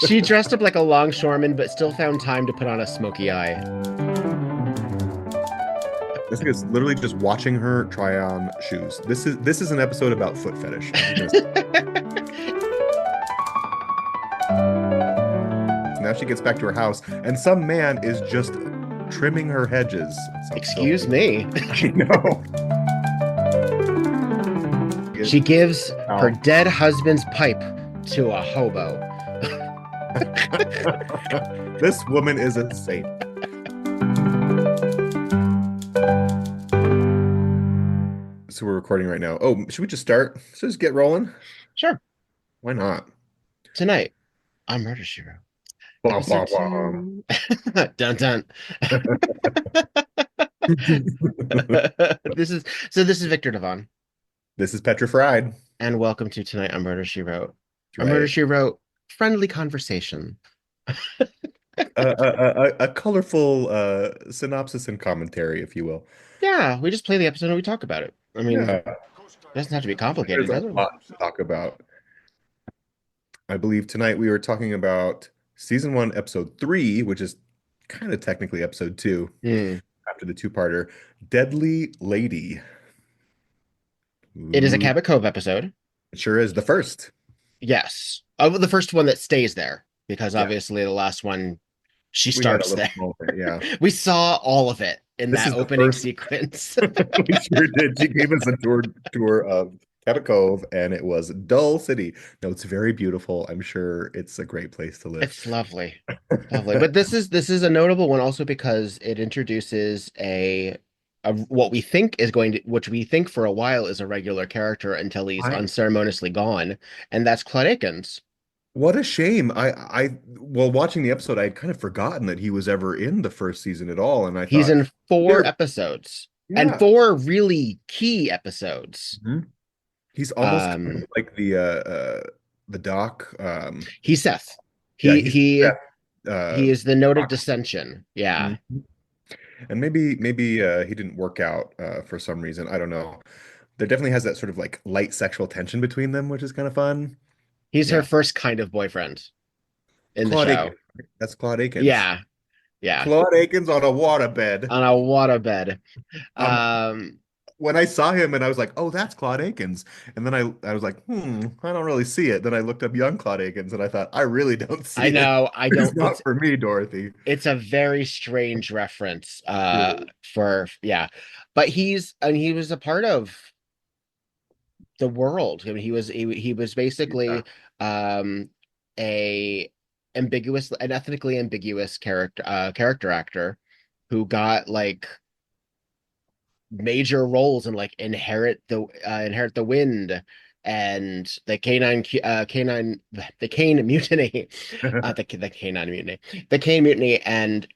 She dressed up like a longshoreman, but still found time to put on a smoky eye. Jessica is literally just watching her try on shoes. This is an episode about foot fetish. I'm just gonna Now she gets back to her house, and some man is just trimming her hedges. Sounds Excuse filthy. me. I know. She gives her Ow. dead husband's pipe to a hobo. This woman is a saint. So we're recording right now. Oh, should we just start? So just get rolling? Sure. Why not? Tonight on Murder, She Wrote. Blah, Episode blah, blah. 2. Dun dun. This is Victor Devon. This is Petra Fried. And welcome to Tonight on Murder, She Wrote. That's A Murder, right. She Wrote friendly conversation. A colorful synopsis and commentary, if you will. Yeah, we just play the episode and we talk about it. I mean, Yeah, it doesn't have to be complicated, there's a does it? lot to talk about. I believe tonight we were talking about season 1, episode 3, which is kind of technically episode 2 Hmm. after the two-parter, Deadly Lady. It is a Ooh, Cabot Cove episode. it sure is the first. Yes. The first one that stays there, because Yeah, obviously the last one, she we had a starts little there. moment. Yeah, We saw all of it in this that is the opening first. sequence. We sure did. She gave us a tour of Cabot Cove, and it was Dull City. No, it's very beautiful. I'm sure it's a great place to live. It's lovely. Lovely. But this is a notable one also because it introduces a what we think is going to which we think for a while is a regular character until he's I unceremoniously gone, and that's Claude Akins. What a shame. Well, watching the episode, I had kind of forgotten that he was ever in the first season at all, and I He's thought, in 4 there, episodes and yeah. 4 really key episodes. Mhm. He's almost kind Um of like the doc. he's Seth. Yeah, He he's he that he is the note of doc. dissension. Yeah. Mhm. And maybe he didn't work out for some reason. I don't know. There definitely has that sort of like light sexual tension between them, which is kind of fun. He's her Yeah. first kind of boyfriend in the Claude show. Akins. That's Claude Akins. Yeah. Yeah. Claude Akins on a waterbed. On a waterbed. Um, Um when I saw him and I was like, oh, that's Claude Akins. And then I was like, I don't really see it. Then I looked up young Claude Akins and I thought, I really don't I see it. know I It's don't not for me, Dorothy. it's a very strange reference Really. for yeah. But he was a part of the world. I mean he was Yeah. basically um a an ethnically ambiguous character actor who got like major roles in like Inherit the Wind and the Canine Mutiny, the Canine Mutiny, the Cane Mutiny, and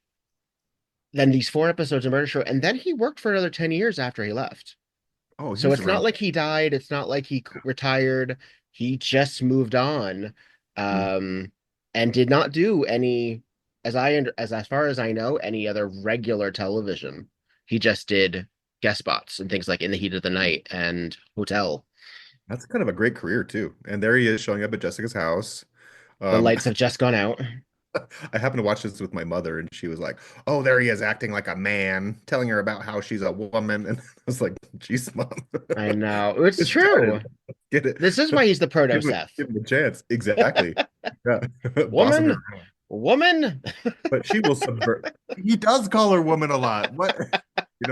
then these 4 episodes of Murder Show, and then he worked for another 10 years after he left. Oh, he So was it's not around. like he died. It's not like he retired. He just moved on, Mm. um, and did not do any, as far as I know, any other regular television. He just did guest spots and things like In the Heat of the Night and Hotel. That's kind of a great career too. And there he is showing up at Jessica's house. The Um, lights have just gone out. I happened to watch this with my mother, and she was like, "Oh, there he is acting like a man, telling her about how she's a woman." And I was like, "Jeez, mom, I know. It's get started. true. Get it. This is why he's the proto Seth. Give him a chance." Exactly. Yeah, bossing her Woman, around. woman. But she will subvert. He does call her woman a lot. What?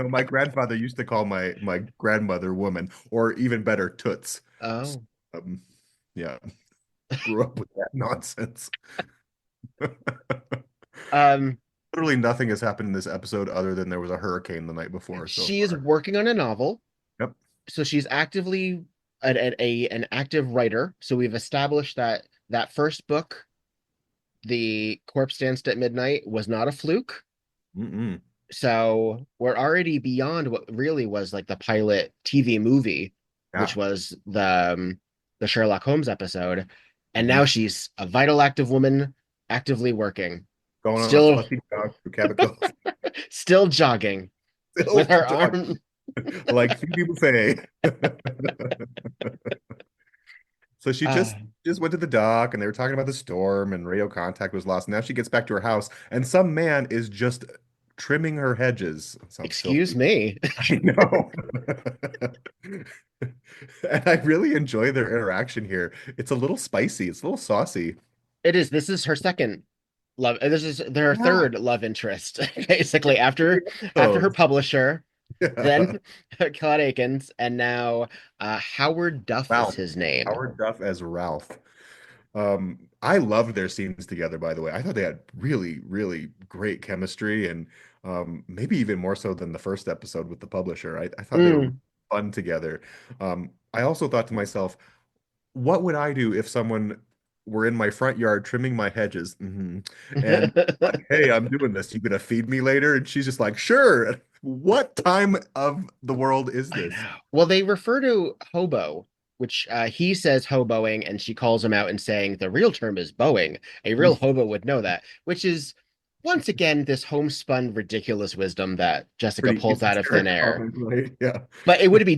My grandfather used to call my grandmother woman, or even better, toots. So, Oh. yeah, grew up with that nonsense. Um, Literally nothing has happened in this episode other than there was a hurricane the night before so she is far. working on a novel. Yep. So she's actively an active writer. So we've established that first book, The Corpse Danced at Midnight, was not a fluke. Mm-mm. So we're already beyond what really was like the pilot TV movie, which Yeah. was the Sherlock Holmes episode. And Mhm. now she's a vital active woman, actively working, Going on a still fussy jog through Cabot Cove. still jogging with Still her jogging arm. like Phoebe Buffay. So she Uh, just went to the dock and they were talking about the storm and radio contact was lost. Now she gets back to her house and some man is just trimming her hedges. It sounds Excuse filthy. me. I know. And I really enjoy their interaction here. It's a little spicy. It's a little saucy. It is. This is her second love. This is their Yeah. third love interest, basically. After her Those. publisher, Yeah. then Claude Akins, and now Howard Duff is Ralph. his name. Howard Duff as Ralph. I loved their scenes together, by the way. I thought they had really, really great chemistry and maybe even more so than the first episode with the publisher. I thought they were Mm. fun together. I also thought to myself, what would I do if someone were in my front yard trimming my hedges? And like, hey, I'm doing this. You gonna feed me later? And she's just like, sure. What time of the world is I this? know. Well, they refer to hobo, which he says hoboing, and she calls him out and saying the real term is bowing. A real hobo would know that, which is once again this homespun ridiculous wisdom that Jessica Pretty pulls out of thin esoteric air. comment, right? Yeah, But it would be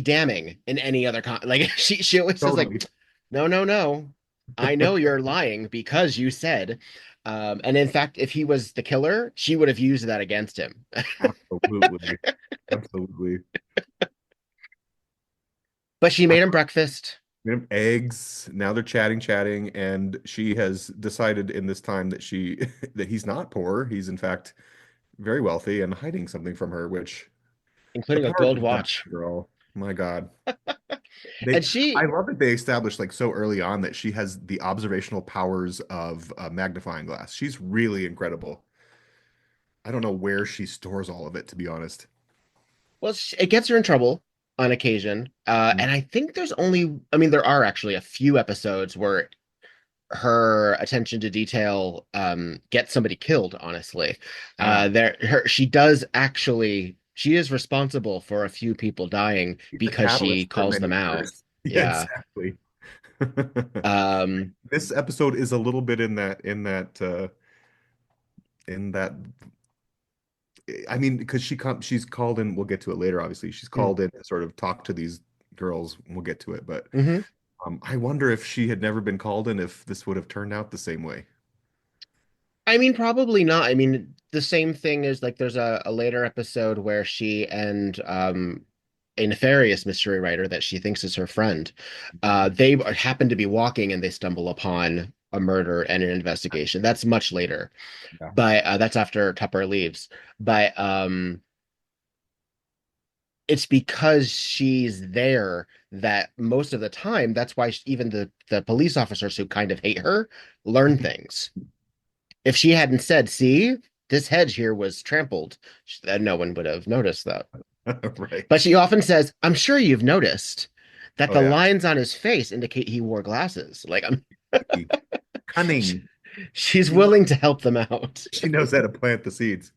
damning in any other like she always says like, totally. no, no, no. I know you're lying because you said. And in fact, if he was the killer, she would have used that against him. Absolutely. Absolutely. But she made him breakfast. Eggs. Now they're chatting, and she has decided in this time that she that he's not poor. He's in fact very wealthy and hiding something from her, which the Including a powers gold of that watch. girl. My God. They And I she, love that they established like so early on that she has the observational powers of a magnifying glass. She's really incredible. I don't know where she stores all of it, to be honest. well, it gets her in trouble on occasion. And I think I mean, there are actually a few episodes where her attention to detail gets somebody killed, honestly. Yeah. She is responsible for a few people dying She's the because she catalyst for calls many them out. murders. Yeah, Yeah. exactly. Um, This episode is a little bit in that I mean, because she's called in, we'll get to it later, obviously. She's mm, called in to sort of talk to these girls. We'll get to it, but mhm. I wonder if she had never been called in, if this would have turned out the same way. I mean, probably not. I mean, the same thing is like there's a later episode where she and a nefarious mystery writer that she thinks is her friend, they happen to be walking and they stumble upon a murder and an investigation. That's much later, Yeah. but that's after Tupper leaves. But it's because she's there that most of the time, that's why even the police officers who kind of hate her learn things. If she hadn't said, see, this hedge here was trampled, no one would have noticed that. Right. But she often says, I'm sure you've noticed that Oh the yeah. lines on his face indicate he wore glasses. Like Cunning. she's She lo- willing to help them out. she knows how to plant the seeds.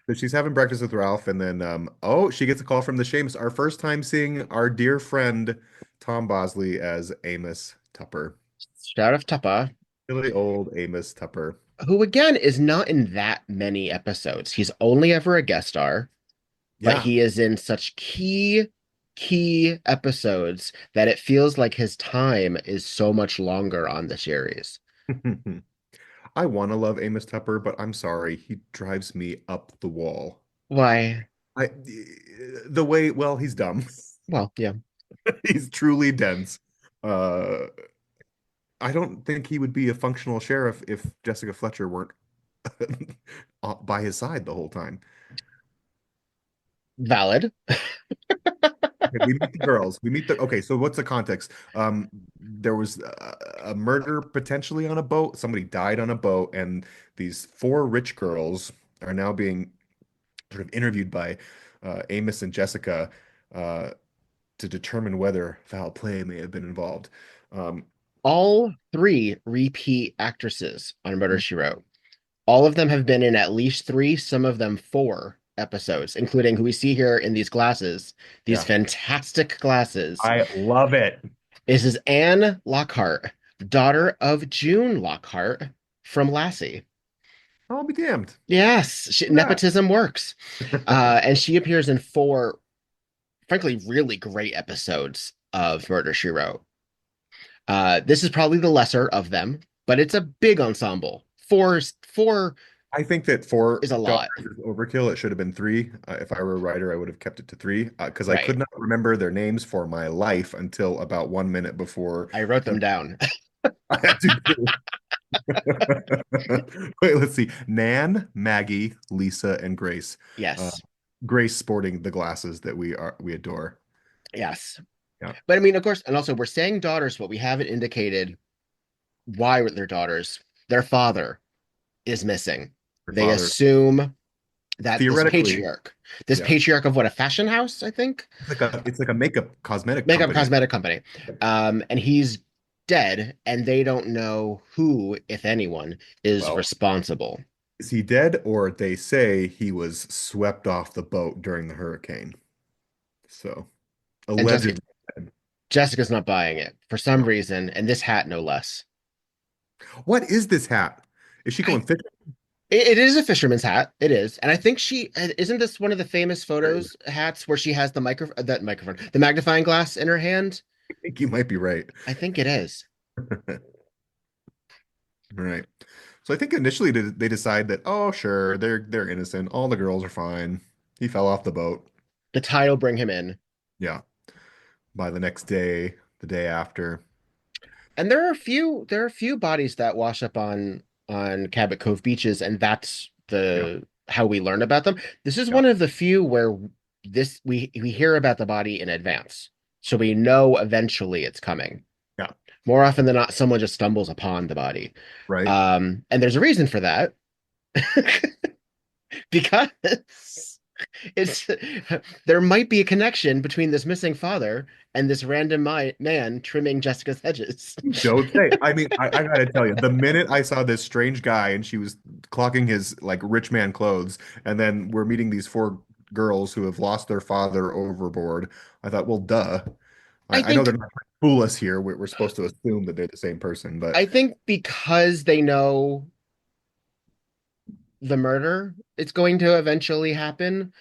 So she's having breakfast with Ralph, and then oh, she gets a call from the Shames. Our first time seeing our dear friend Tom Bosley as Amos Tupper. Shout out Tupper, Really old Amos Tupper. who again is not in that many episodes. He's only ever a guest star, but Yeah. he is in such key episodes that it feels like his time is so much longer on the series. I want to love Amos Tupper, but I'm sorry, he drives me up the wall. Why? I the way, well, he's dumb. Well, yeah. He's truly dense. Uh, I don't think he would be a functional sheriff if Jessica Fletcher weren't by his side the whole time. Valid. Okay, we meet the girls. Okay, so what's the context? There was a murder potentially on a boat. Somebody died on a boat, and these four rich girls are now being sort of interviewed by Amos and Jessica uh, to determine whether foul play may have been involved. Um, All three repeat actresses on Murder, She Wrote. All of them have been in at least three, some of them four episodes, including who we see here in these glasses, these yeah, fantastic glasses. I love it. This is Anne Lockhart, daughter of June Lockhart from Lassie. I'll be damned. Yes, Yeah. nepotism works. And she appears in four, frankly, really great episodes of Murder, She Wrote. This is probably the lesser of them, but it's a big ensemble. Four I think that four is a daughters lot, is overkill. It should have been three. If I were a writer, I would have kept it to three because I right? could not remember their names for my life until about 1 minute before I wrote them down. I had to do. Wait, let's see. Nan, Maggie, Lisa, and Grace. Uh, Yes, Grace sporting the glasses that we adore. yes. Yeah, But I mean, of course, and also we're saying daughters, but we haven't indicated why they're daughters. Their father is missing. her They father. assume that Theoretically, this yeah, patriarch of what, a fashion house, I think, it's like a makeup cosmetic makeup company. cosmetic company, and he's dead, and they don't know who, if anyone, is Well, responsible. is he dead, or they say he was swept off the boat during the hurricane? So And allegedly dead. Jessica's not buying it for some No. reason, and this hat no less. What is this hat? Is she going I fishing? it is a fisherman's hat. It is, and I think she isn't this one of the famous photos hats where she has the the magnifying glass in her hand. I think you might be right. I think it is. Right. So I think initially they decide that, oh, sure, they're innocent. All the girls are fine. He fell off the boat. The tide will bring him in. Yeah. By the next day, the day after. And there are a few bodies that wash up on Cabot Cove beaches, and that's Yeah. the how we learn about them. This is Yeah. one of the few where this we hear about the body in advance, so we know eventually it's coming. Yeah. More often than not, someone just stumbles upon the body, Right. and there's a reason for that because it's there might be a connection between this missing father and this random man trimming Jessica's hedges. Don't say. I mean, I gotta tell you, the minute I saw this strange guy and she was clocking his like rich man clothes, and then we're meeting these four girls who have lost their father overboard, I thought, well, duh. I I know they're think not trying to fool us here. We're supposed to assume that they're the same person, but I think because they know the murder it's going to eventually happen,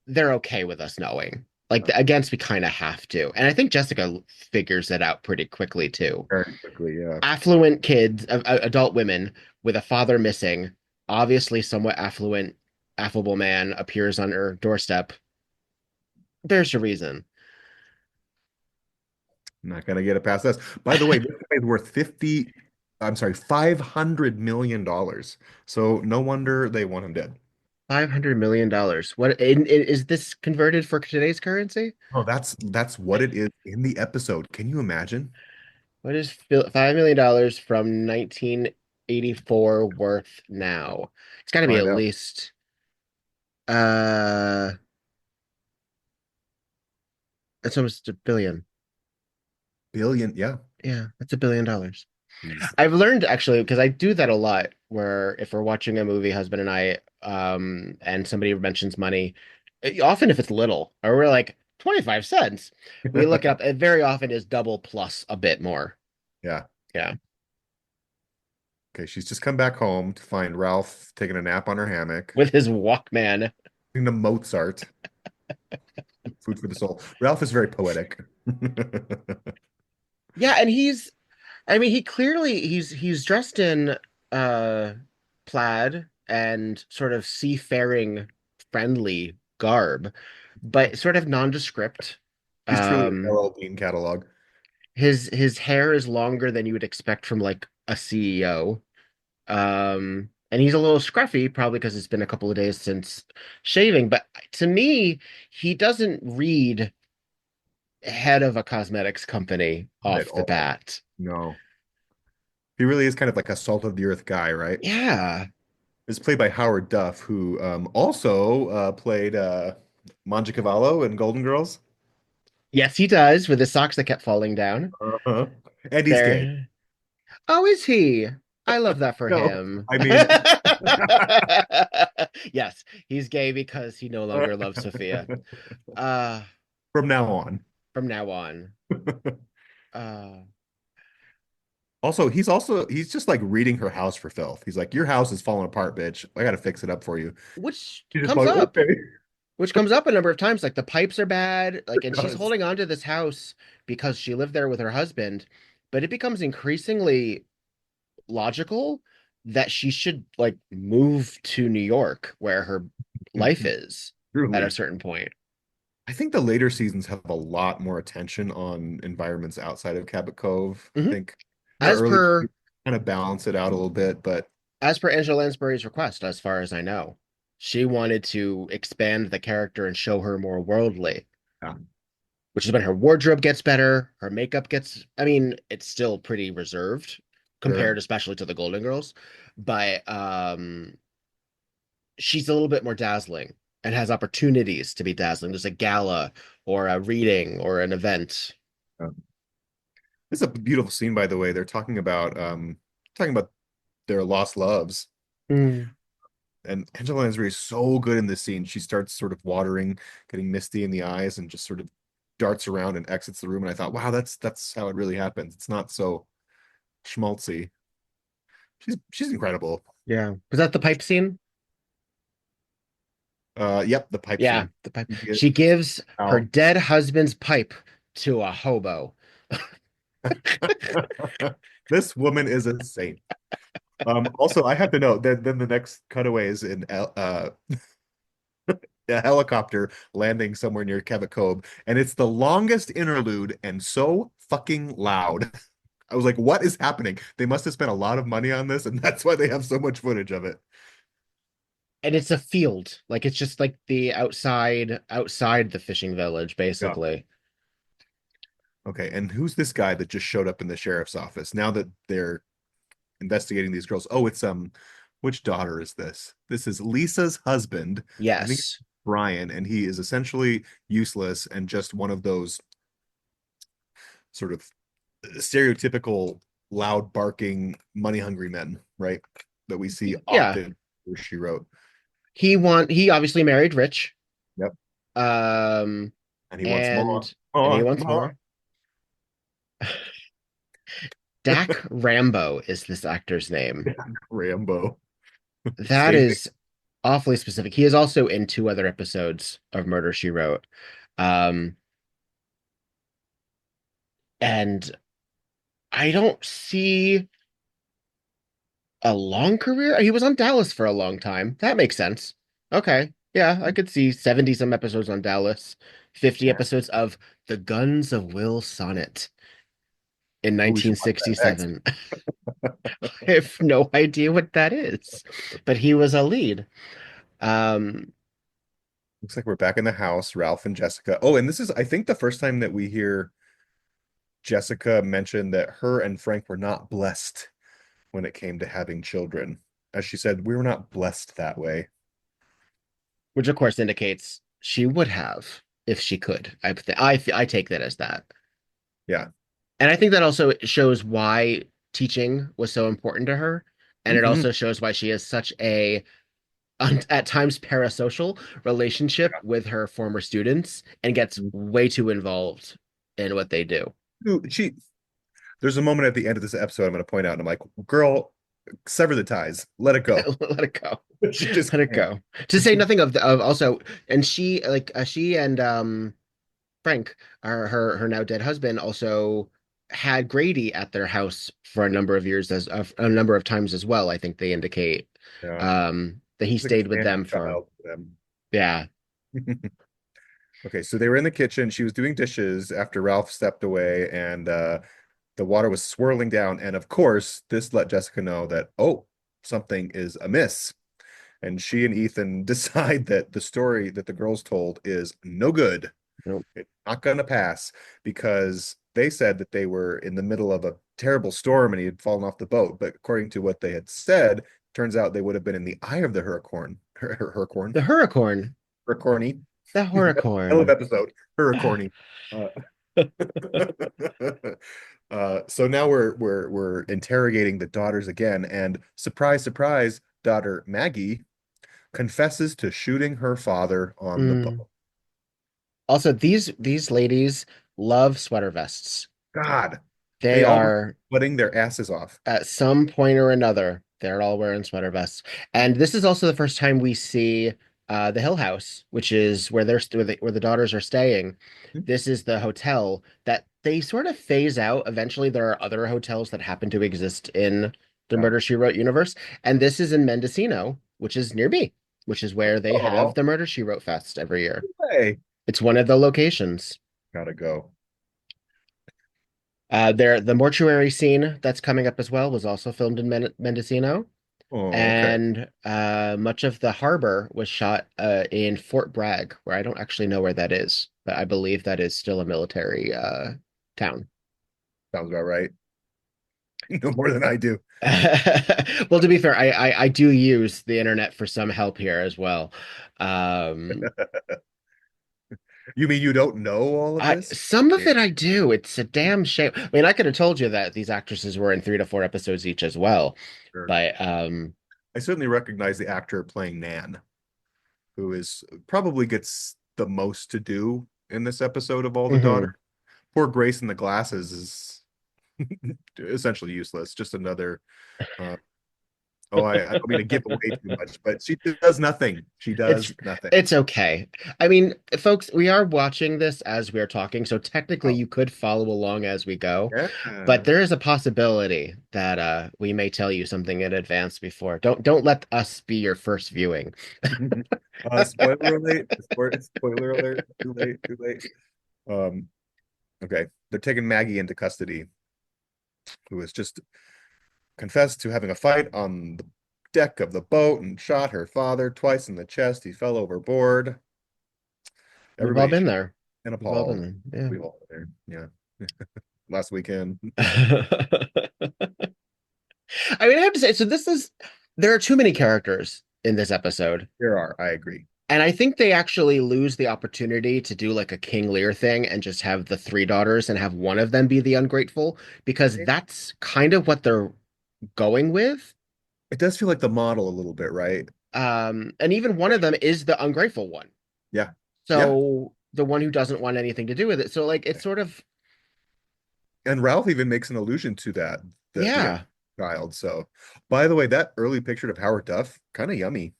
they're okay with us knowing. Like against we kind of have to. And I think Jessica figures it out pretty quickly too. very quickly, yeah. Affluent kids, adult women with a father missing, obviously somewhat affable man appears on her doorstep. There's a reason. Not gonna get it past us. By the way, this guy is worth 50, I'm sorry, $500 million. So no wonder they want him dead. $500 million. What is this converted for today's currency? Oh, that's what it is in the episode. Can you imagine? What is $5 million from 1984 worth now? It's got to be at Find out. least uh it's almost a billion. Billion, yeah. Yeah, that's $1 billion. Jeez. I've learned actually because I do that a lot where if we're watching a movie, husband and I, and somebody mentions money, often if it's little, or we're like 25 cents, we look it up. It very often is double plus a bit more. Yeah. Yeah. Okay, she's just come back home to find Ralph taking a nap on her hammock, With his Walkman. listening to Mozart, food for the soul. Ralph is very poetic. Yeah, and I mean, he's dressed in uh plaid and sort of seafaring friendly garb, but sort of nondescript. He's truly an Um LL Bean catalog. his hair is longer than you would expect from like a CEO. And he's a little scruffy, probably because it's been a couple of days since shaving, but to me, he doesn't read head of a cosmetics company Not at off the all. bat. No. He really is kind of like a salt of the earth guy, right? Yeah. It's played by Howard Duff, who also played Mangiacavallo in Golden Girls. Yes, he does, with the socks that kept falling down. Uh-huh. And he's gay. There. Oh, is he? I love that for No, him. I mean, Yes, he's gay because he no longer loves Sophia. Uh, from now on. from now on. Uh, He's just like reading her house for filth. He's like, your house is falling apart, bitch. I gotta fix it up for you. which She's just comes like, up, okay. which comes up a number of times. Like the pipes are bad, like, and she's holding on to this house because she lived there with her husband, but it becomes increasingly logical that she should like move to New York where her life is at a Truly. certain point. I think the later seasons have a lot more attention on environments outside of Cabot Cove. I Mhm. think the As early per kind of balance it out a little bit, but as per Angela Lansbury's request, as far as I know, she wanted to expand the character and show her more worldly, yeah, which is when her wardrobe gets better, her makeup gets, I mean, it's still pretty reserved sure. compared especially to the Golden Girls, but she's a little bit more dazzling and has opportunities to be dazzling. There's a gala or a reading or an event. Yeah. This is a beautiful scene, by the way. They're talking about their lost loves. Mm. And Angela Lansbury is so good in this scene. She starts sort of watering, getting misty in the eyes, and just sort of darts around and exits the room. And I thought, wow, that's how it really happens. It's not so schmaltzy. She's incredible. Yeah. Was that the pipe scene? Yep, the pipe Yeah, scene. the pipe. You get She gives her Al. dead husband's pipe to a hobo. This woman is a saint. Also, I have to note that then the next cutaway is in a helicopter landing somewhere near Cabot Cove, and it's the longest interlude and so fucking loud. I was like, what is happening? They must have spent a lot of money on this, and that's why they have so much footage of it. And it's a field. Like it's just like the outside the fishing village, Yeah. basically. Okay, and who's this guy that just showed up in the sheriff's office now that they're investigating these girls? Oh, it's which daughter is this? This is Lisa's husband. I think it's Yes. Brian, and he is essentially useless and just one of those sort of stereotypical loud barking money hungry men, right? That we see Yeah. often where she wrote. He obviously married rich. Yep. Um And he wants more, and he more, wants more. more. Dack Rambo is this actor's name. Rambo. That Same name. is awfully specific. He is also in two other episodes of Murder, She Wrote. Um, and I don't see a long career. He was on Dallas for a long time. That makes sense. Okay. Yeah, I could see 70 some episodes on Dallas, 50 Yeah. episodes of The Guns of Will Sonnet in Oh, we should watch that next. 1967. I have no idea what that is, but he was a lead. Um, Looks like we're back in the house, Ralph and Jessica. Oh, and this is, I think, the first time that we hear Jessica mention that her and Frank were not blessed when it came to having children. As she said, we were not blessed that way. which of course indicates she would have if she could. I take that as that. Yeah. And I think that also shows why teaching was so important to her. And it Mhm. also shows why she has such a, at times, parasocial relationship with her former students and gets way too involved in what they do. She, there's a moment at the end of this episode I'm going to point out, and I'm like, girl, sever the ties, let it go. Let it go. She just Let it can't. go. To say nothing of also, and she and Frank, her now dead husband, also had Grady at their house for a number of years as a number of times as well. I think they indicate Yeah. that he It's like a stayed with stand-in them for child for them. yeah. Okay, so they were in the kitchen. She was doing dishes after Ralph stepped away, and the water was swirling down. And of course, this let Jessica know that, oh, something is amiss. And she and Ethan decide that the story that the girls told is no good. Nope. It's not going to pass because they said that they were in the middle of a terrible storm and he had fallen off the boat. But according to what they had said, turns out they would have been in the eye of the hurricane. Hurricane. The Hurricorn. Hurricane. The Hell of Hurricorn. episode. Hurricane. Uh, so now we're interrogating the daughters again, and surprise, surprise, daughter Maggie confesses to shooting her father on the Mm. boat. Also, these ladies love sweater vests. God, They they all were are sweating their asses off. at some point or another, they're all wearing sweater vests. And this is also the first time we see the Hill House, which is where the daughters are staying. This is the hotel that they sort of phase out. Eventually, there are other hotels that happen to exist in the Yeah. Murder, She Wrote universe, and this is in Mendocino, which is near me, which is where they have Oh, the Murder, She Wrote Fest every year. hey, It's one of the locations. gotta go. The mortuary scene that's coming up as well was also filmed in Mendocino, Oh, okay. and much of the harbor was shot in Fort Bragg, where I don't actually know where that is, but I believe that is still a military town. Sounds about right. No more than I do. Well, to be fair, I do use the internet for some help here as well. Um, You mean you don't know all of I this? some of Yeah, it I do. It's a damn shame. I mean, I could have told you that these actresses were in 3 to 4 episodes each as well, sure. but I certainly recognize the actor playing Nan, who is probably gets the most to do in this episode of all the daughters. mhm. Poor Grace in the glasses is essentially useless. Just another. Uh, I don't mean to give away too much, but she does nothing. She It's does nothing. it's okay. I mean, folks, we are watching this as we're talking, so technically Oh, you could follow along as we go, but yeah. there is a possibility that we may tell you something in advance before. Don't let us be your first viewing. Spoiler alert! Spoiler alert! Too late! Too late! Um, okay, they're taking Maggie into custody, who has just confessed to having a fight on the deck of the boat and shot her father twice in the chest. He fell overboard. We've all Everybody's been shocked there. and We've all appalled. been there. We've all been there. Yeah. Last weekend. Yeah. I mean, I have to say, so there are too many characters in this episode. There are. I agree. And I think they actually lose the opportunity to do like a King Lear thing and just have the three daughters and have one of them be the ungrateful, because that's kind of what they're going with. It does feel like the model a little bit, right? And even one of them is the ungrateful one. Yeah. Yeah. So the one who doesn't want anything to do with it. So like it's sort of, And Ralph even makes an allusion to that, the young yeah, child. So, by the way, that early picture of Howard Duff, kind of yummy.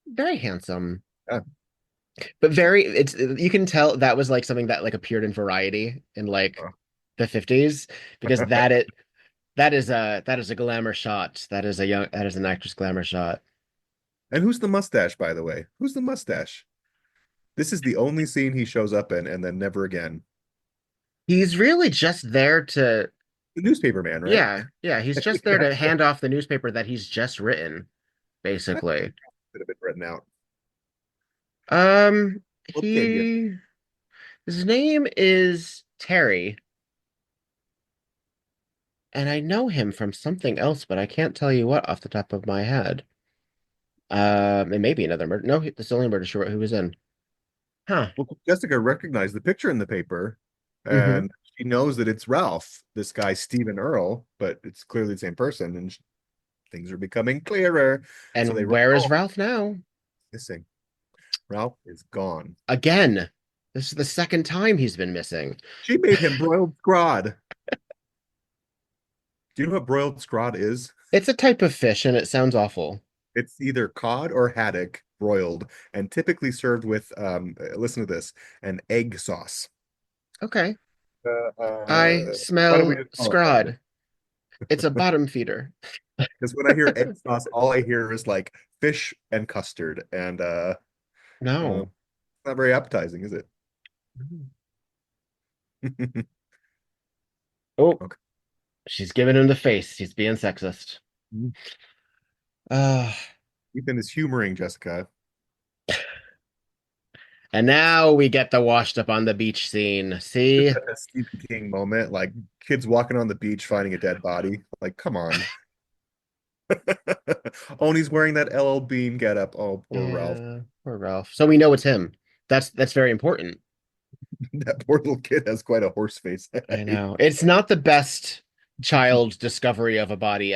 very handsome. Yeah. But very it's you can tell that was like something that like appeared in Variety in like the 50s, because that is a glamour shot. That is an actress glamour shot. And who's the mustache, by the way? Who's the mustache? This is the only scene he shows up in, and then never again. He's really just there to, The newspaper man, right? yeah, he's just there Yeah. to hand off the newspaper that he's just written, That basically. could have been written out. Um, What's the idea? he his name is Terry, and I know him from something else, but I can't tell you what off the top of my head. It may be another murder. No, this is the only murder she wrote who was in. Huh. Well, Jessica recognized the picture in the paper, Hmm. and she knows that it's Ralph, this guy, Stephen Earl, but it's clearly the same person, and things are becoming clearer. So they And write, where is oh, Ralph now? missing. Ralph is gone. Again. This is the second time he's been missing. She made him broiled scrod. Do you know what broiled scrod is? It's a type of fish, and it sounds awful. It's either cod or haddock broiled and typically served with, listen to this, an egg sauce. Okay. Uh, I uh, why don't we smell just call it cod? scrod. It's a bottom feeder. Because when I hear egg sauce, all I hear is like fish and custard, and No. not very appetizing, is it? Oh, Okay. she's giving him the face. He's being sexist. Uh, Ethan is humoring Jessica. and now we get the washed up on the beach scene. See? A Stephen King moment, like kids walking on the beach finding a dead body. Like, come on. Oh, and he's wearing that LL Bean getup. Oh, poor Ralph. Yeah, poor Ralph. So we know it's him. That's very important. That poor little kid has quite a horse face. I know. It's not the best child discovery of a body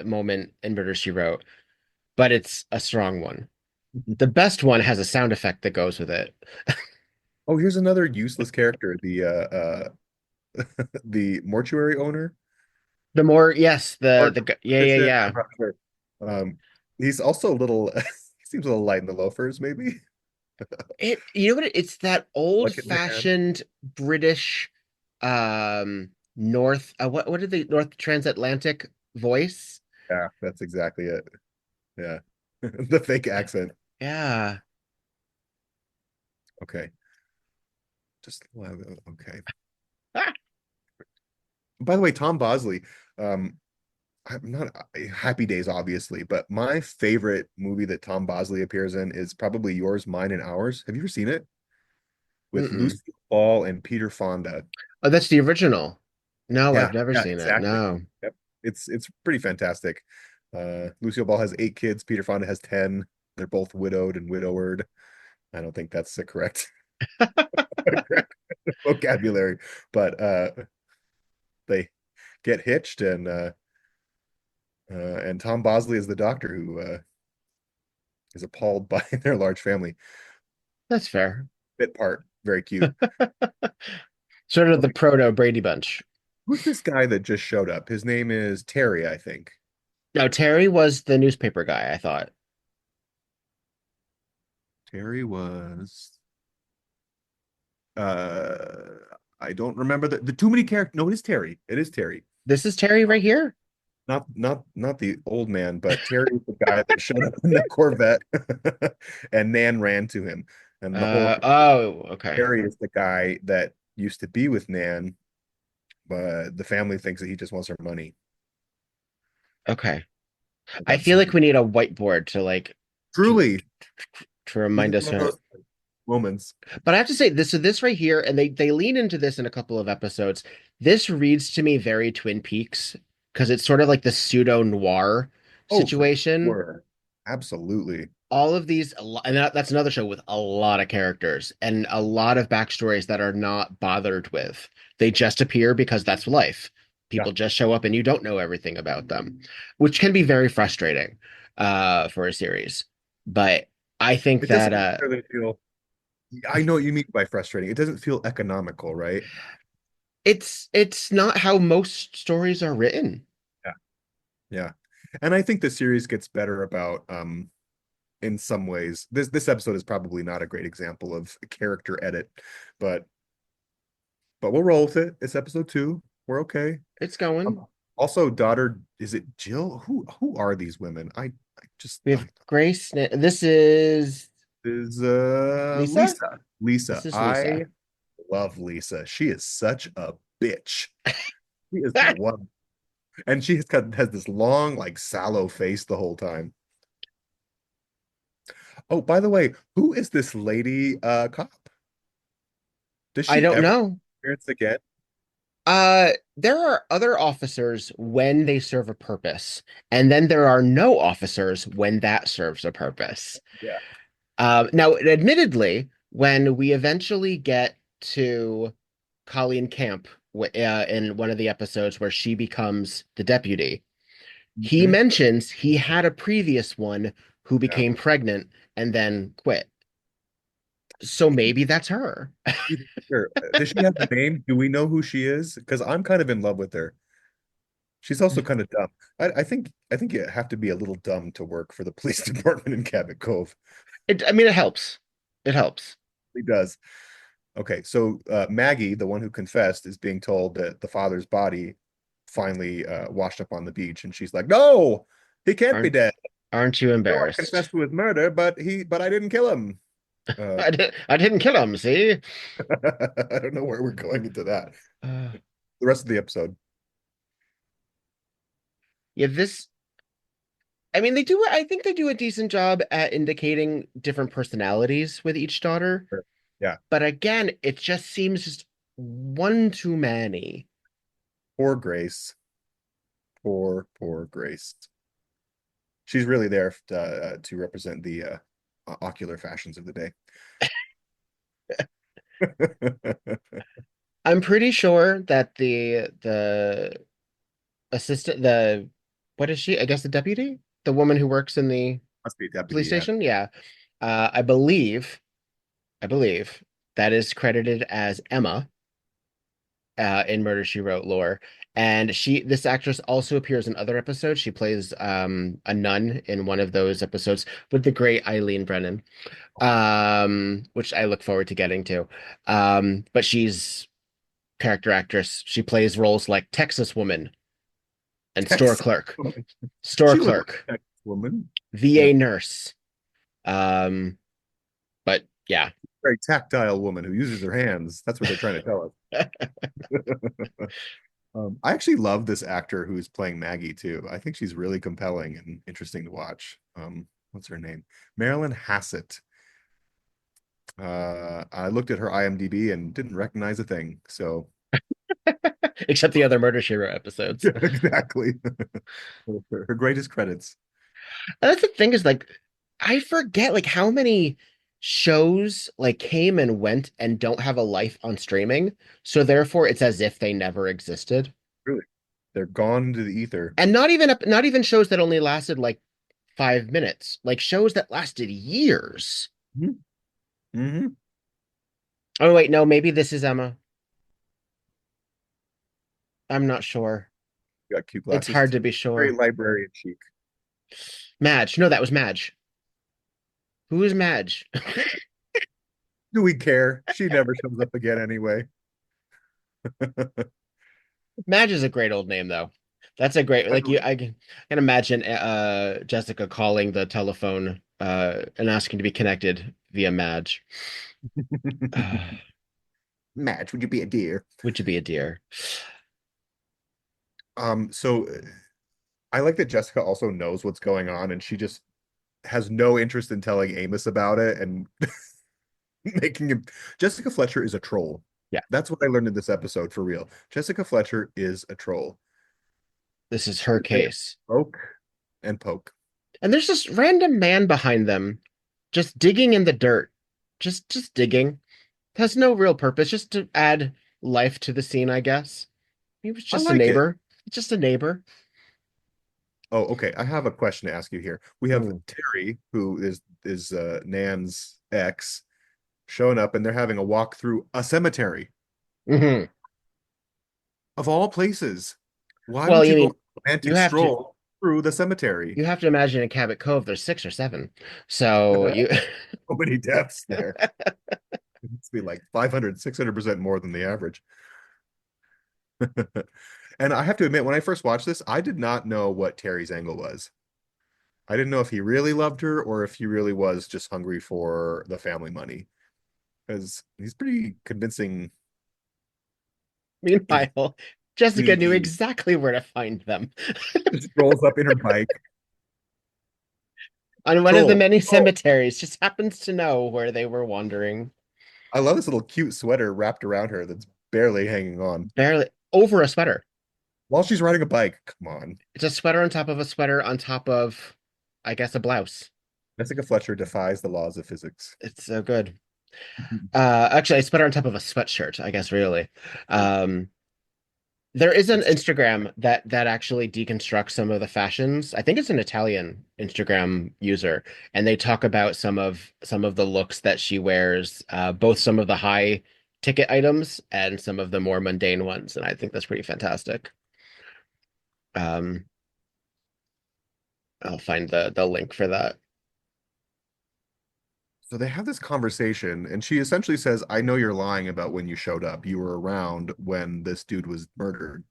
moment in Murder, She Wrote, but it's a strong one. The best one has a sound effect that goes with it. Oh, here's another useless character, the mortuary owner. The more, yes, Or yeah, yeah, physician, I'm yeah. not sure. He's also a little he seems a little light in the loafers, maybe. You know what? It's that Like it, man. old-fashioned British, North what did the North Transatlantic voice? Yeah, that's exactly it. Yeah. The fake accent. Yeah. Okay. Okay. Ah, By the way, Tom Bosley, um, I'm not Happy Days, obviously, but my favorite movie that Tom Bosley appears in is probably Yours, Mine, and Ours. Have you ever seen it? With mm-mm. Lucille Ball and Peter Fonda. Oh, that's the original. No, Yeah, I've never yeah, seen it. exactly. No. Yep. It's pretty fantastic. Lucille Ball has 8 kids. Peter Fonda has 10. They're both widowed and widowered. I don't think that's the correct, correct vocabulary, but they get hitched, and Tom Bosley is the doctor who is appalled by their large family. That's fair. Bit part, very cute. Sort of the Okay, proto Brady Bunch. who's this guy that just showed up? His name is Terry, I think. No, Terry was the newspaper guy, I thought. Terry was uh I don't remember the too many characters. No, it is Terry. It is Terry. This is Terry right here? Not the old man, but Terry is the guy that showed up in the Corvette and Nan ran to him. And the whole Oh, okay. Terry is the guy that used to be with Nan, but the family thinks that he just wants her money. Okay. I I got feel some like we need a whiteboard to to, truly. to This remind is us. one of those moments. But I have to say this, so this right here, and they lean into this in a couple of episodes. This reads to me very Twin Peaks because it's sort of like the pseudo noir Oh, for situation. sure. Absolutely. All of these, and that's another show with a lot of characters and a lot of backstories that are not bothered with. They just appear because that's life. Yeah. People just show up and you don't know everything about them, which can be very frustrating for a series. But I think It that doesn't necessarily feel, I know what you mean by frustrating. It doesn't feel economical, right? it's not how most stories are written. Yeah. Yeah. And I think the series gets better about in some ways. This episode is probably not a great example of a character edit, but we'll roll with it. It's episode 2. We're okay. It's going. Also, daughter, is it Jill? Who are these women? I just We have Grace. This is is Lisa. Lisa. This Lisa. is I Lisa. love Lisa. She is such a bitch. She is the one. And she has this long, like sallow face the whole time. Oh, by the way, who is this lady cop? Does I she don't ever know. appearance again? There are other officers when they serve a purpose, and then there are no officers when that serves a purpose. Yeah. Now, admittedly, when we eventually get to Colleen Camp in one of the episodes where she becomes the deputy, he Mhm. mentions he had a previous one who Yeah. became pregnant and then quit. So maybe that's her. Sure. Does she have a name? Do we know who she is? Because I'm kind of in love with her. She's also kind of dumb. I think you have to be a little dumb to work for the police department in Cabot Cove. I mean, it helps. It helps. He does. Okay, so Maggie, the one who confessed, is being told that the father's body finally washed up on the beach, and she's like, "No, he can't be Aren't dead. aren't you No, I embarrassed? confessed to his murder, but I didn't kill him." Uh, I didn't kill him, see? I don't know where we're going into that. Uh, The rest of the episode. yeah, this I mean I think they do a decent job at indicating different personalities with each daughter. Sure. Yeah, But again, it just seems just one too many. poor Grace. Poor Grace. She's really there to represent the ocular fashions of the day. I'm pretty sure that the assistant the what is she? I guess the deputy? The woman who works in the Must be a police deputy, yeah. station? Yeah. I believe that is credited as Emma in Murder She Wrote lore. And this actress also appears in other episodes. She plays a nun in one of those episodes with the great Eileen Brennan, which I look forward to getting to. But she's character actress. She plays roles like Texas woman and store Texas clerk, woman. store She looked like clerk, a Texas woman. Yeah, VA nurse. Um, but yeah. very tactile woman who uses her hands. That's what they're trying to tell us. I actually love this actor who's playing Maggie too. I think she's really compelling and interesting to watch. What's her name? Marilyn Hassett. I looked at her IMDb and didn't recognize a thing. So Except the other Murder She Wrote episodes. yeah, exactly. Her greatest credits. And that's the thing is like I forget like how many shows like came and went and don't have a life on streaming. So therefore it's as if they never existed. Really, they're gone to the ether. And not even shows that only lasted like 5 minutes, like shows that lasted years. Mm-hmm. Mm-hmm. Oh wait, no, maybe this is Emma. I'm not sure. Got cute It's glasses hard too. to be Very sure. librarian chic. Madge. No, that was Madge. Who is Madge? Do we care? She never shows up again anyway. Madge is a great old name though. That's a great like you I can imagine Jessica calling the telephone and asking to be connected via Madge. Match, would you be a dear? Would you be a dear? So I like that Jessica also knows what's going on and she just has no interest in telling Amos about it and making him. Jessica Fletcher is a troll. Yeah, That's what I learned in this episode for real. Jessica Fletcher is a troll. this is her They case. poke and poke. And there's this random man behind them just digging in the dirt. Just digging. Has no real purpose, just to add life to the scene, I guess. He was I just a like it. neighbor. Just a neighbor. Oh, okay. I have a question to ask you here. We have Hmm. Terry, who is Nan's ex, showing up, and they're having a walk through a cemetery Hmm. of all places. Why Well, would you you go on mean a you romantic have to stroll through the cemetery? you have to imagine in Cabot Cove there's 6 or 7. So you So many deaths there. It must be like 500, 600% more than the average. And I have to admit, when I first watched this, I did not know what Terry's angle was. I didn't know if he really loved her or if he really was just hungry for the family money. Because he's pretty convincing in meanwhile, Jessica knew he exactly where to find them. just rolls up in her bike. On one of the Troll. many Oh, cemeteries, just happens to know where they were wandering. I love this little cute sweater wrapped around her that's barely hanging on Barely over a sweater. while she's riding a bike. Come on. It's a sweater on top of a sweater on top of, I guess, a blouse. Jessica Fletcher defies the laws of physics. It's so good. Actually, a sweater on top of a sweatshirt, I guess, really. Um, there is an It's Instagram that actually deconstructs some of the fashions. I think it's an Italian Instagram user, and they talk about some of the looks that she wears, both some of the high ticket items and some of the more mundane ones, and I think that's pretty fantastic. Um, I'll find the link for that. So they have this conversation, and she essentially says, I know you're lying about when you showed up. You were around when this dude was murdered.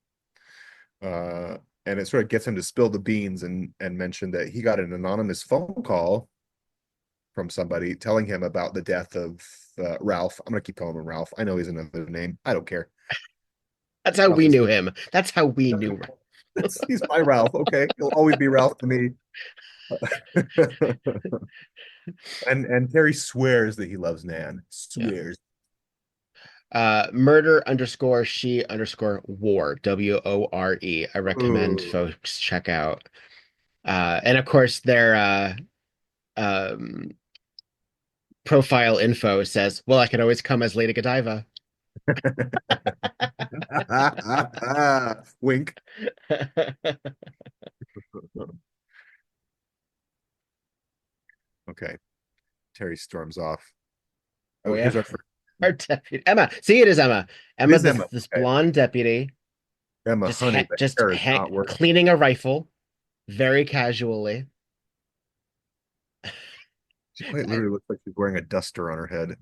Uh, and it sort of gets him to spill the beans and mention that he got an anonymous phone call from somebody telling him about the death of Ralph. I'm gonna keep calling him Ralph. I know he's another name. I don't care. That's how Ralph we is knew him. That's how we knew. he's my Ralph. Okay, he'll always be Ralph to me. And Terry swears that he loves Nan. Yeah. Swears. Murder underscore she underscore war, WORE. I recommend Ooh. folks check out. And of course, their um, profile info says, well, I can always come as Lady Godiva. Wink. Okay. Terry storms off. Oh, Oh, we here's have our first. our deputy, Emma. See, it is Emma. It Emma, is this Emma. this Okay. blonde deputy, Emma, honey, the hair is not working. cleaning a rifle very casually. She quite literally looks like she's wearing a duster on her head.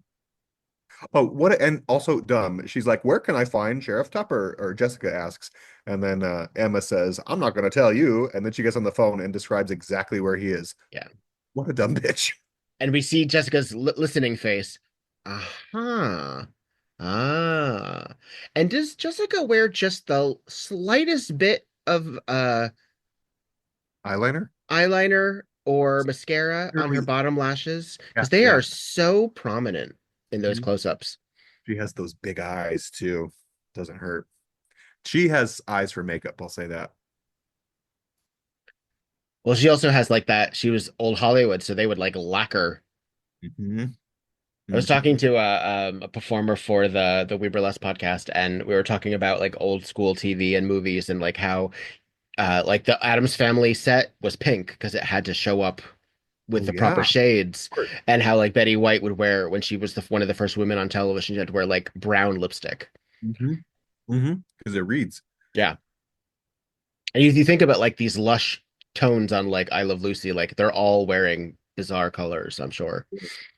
Oh, and also dumb. She's like, "Where can I find Sheriff Tupper?" Or Jessica asks, and then Emma says, "I'm not going to tell you." And then she gets on the phone and describes exactly where he is. Yeah. What a dumb bitch. And we see Jessica's listening face. Uh-huh. Ah. And does Jessica wear just the slightest bit of Eyeliner? eyeliner or mascara on her Really? bottom lashes? Yeah, Because they yeah. are so prominent in those Mhm. close-ups. She has those big eyes too. Doesn't hurt. She has eyes for makeup, I'll say that. Well, she also has like that. She was old Hollywood, so they would like lacquer. Hmm. I was talking Hmm. to a performer for the We Burlesque podcast, and we were talking about like old school TV and movies and like how like the Addams Family set was pink because it had to show up with Oh the proper yeah, of shades, course. and how like Betty White would wear when she was one of the first women on television, she had to wear like brown lipstick. Hmm. Hmm. Because it reads. Yeah, and you think about like these lush tones on like I Love Lucy, like they're all wearing bizarre colors, I'm sure.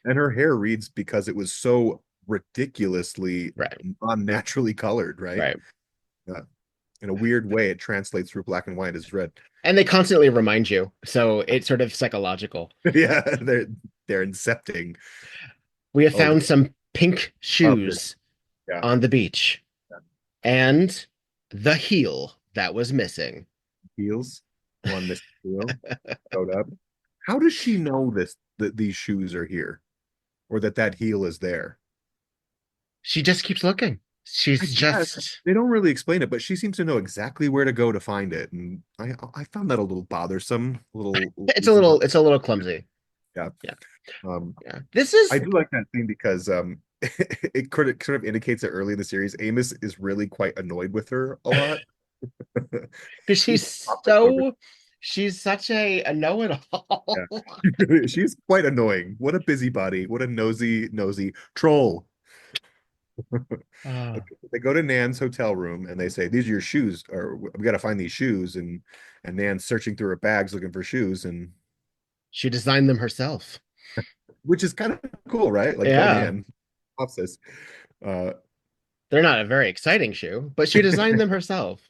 And her hair reads because it was so ridiculously Right, unnaturally colored, right? right. Yeah. In a weird way, it translates through black and white as red. And they constantly remind you, so it's sort of psychological. Yeah, they're incepting. We have Oh, found some pink love this. shoes Yeah. on the beach and the heel that was missing. Heels. One missing heel showed up. How does she know this that these shoes are here or that that heel is there? She just keeps looking. I She's guess just, they don't really explain it, but she seems to know exactly where to go to find it, and I found that a little bothersome, a little lazy. it's a little clumsy. Yeah. Yeah. Um, Yeah. This I is do like that scene because it sort of indicates that early in the series, Amos is really quite annoyed with her a lot. because He's popping over. she's such a know-it-all. Yeah. She's quite annoying. What a busybody. What a nosy troll. Ah. They go to Nan's hotel room and they say, "These are your shoes, or we got to find these shoes." And Nan's searching through her bags looking for shoes, and She designed them herself. which is kind of cool, right? Like, go Yeah. Nan. Pops this. Uh, They're not a very exciting shoe, but she designed them herself.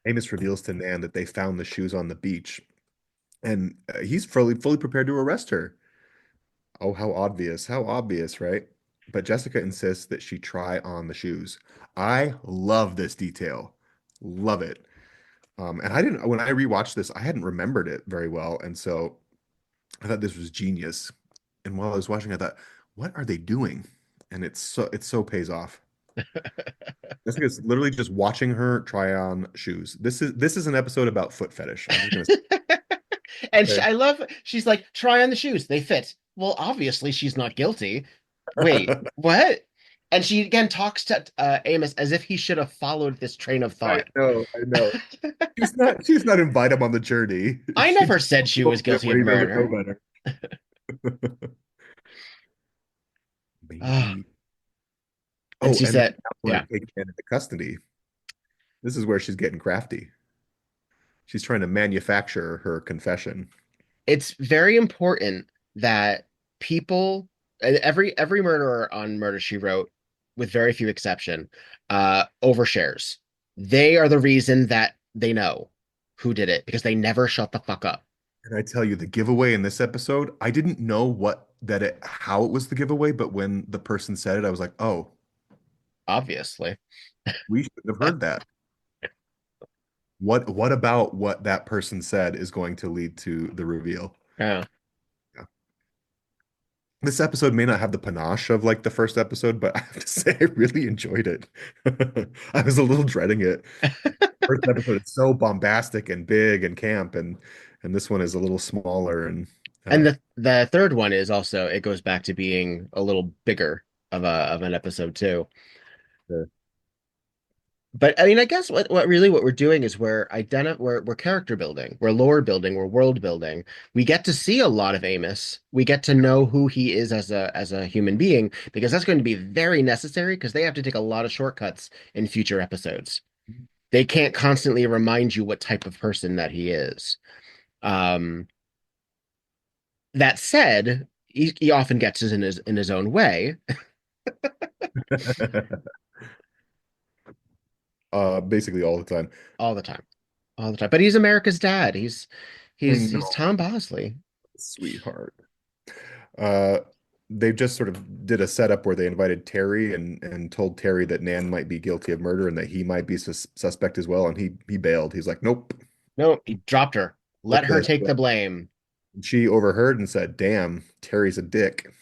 Amos reveals to Nan that they found the shoes on the beach, and he's fully prepared to arrest her. Oh, how obvious, right? But Jessica insists that she try on the shoes. I love this detail, love it. And I didn't when I rewatched this, I hadn't remembered it very well, and so I thought this was genius. And while I was watching, I thought, what are they doing? And it so pays off. Jessica's literally just watching her try on shoes. This is an episode about foot fetish. I'm just gonna And say. I love, she's like, try on the shoes. They fit. Well, obviously, she's not guilty. Wait, what? And she again talks to Amos as if he should have followed this train of I thought. know, I know. She's not invite him on the journey. I She never just said she was told him guilty when of he doesn't know murder. better. Ah, Maybe. and Oh, she and said, I want yeah, to take Ken into custody. This is where she's getting crafty. She's trying to manufacture her confession. it's very important that people, and every murderer on Murder She Wrote, with very few exception, overshares. They are the reason that they know who did it because they never shut the fuck up. And I tell you, the giveaway in this episode, I didn't know how it was the giveaway, but when the person said it, I was like, oh, Obviously. we should have heard that. What about what that person said is going to lead to the reveal? Yeah. Yeah. This episode may not have the panache of like the first episode, but I have to say I really enjoyed it. I was a little dreading it. First episode is so bombastic and big and camp, and this one is a little smaller and And uh, the third one is also it goes back to being a little bigger of an episode too. uh, But I mean, I guess what we're doing is we're character building, we're lore building, we're world building. We get to see a lot of Amos. We get to know who he is as a human being because that's going to be very necessary because they have to take a lot of shortcuts in future episodes. They can't constantly remind you what type of person that he is. Um, that said, he often gets in his own way. Basically all the time. All the time. All the time. But he's America's dad. I He's know, Tom Bosley. sweetheart. Uh, they just sort of did a setup where they invited Terry and told Terry that Nan might be guilty of murder and that he might be suspect as well. And he bailed. He's like, nope, No, he dropped her. with Let her this. take the blame. She overheard and said, "Damn, Terry's a dick."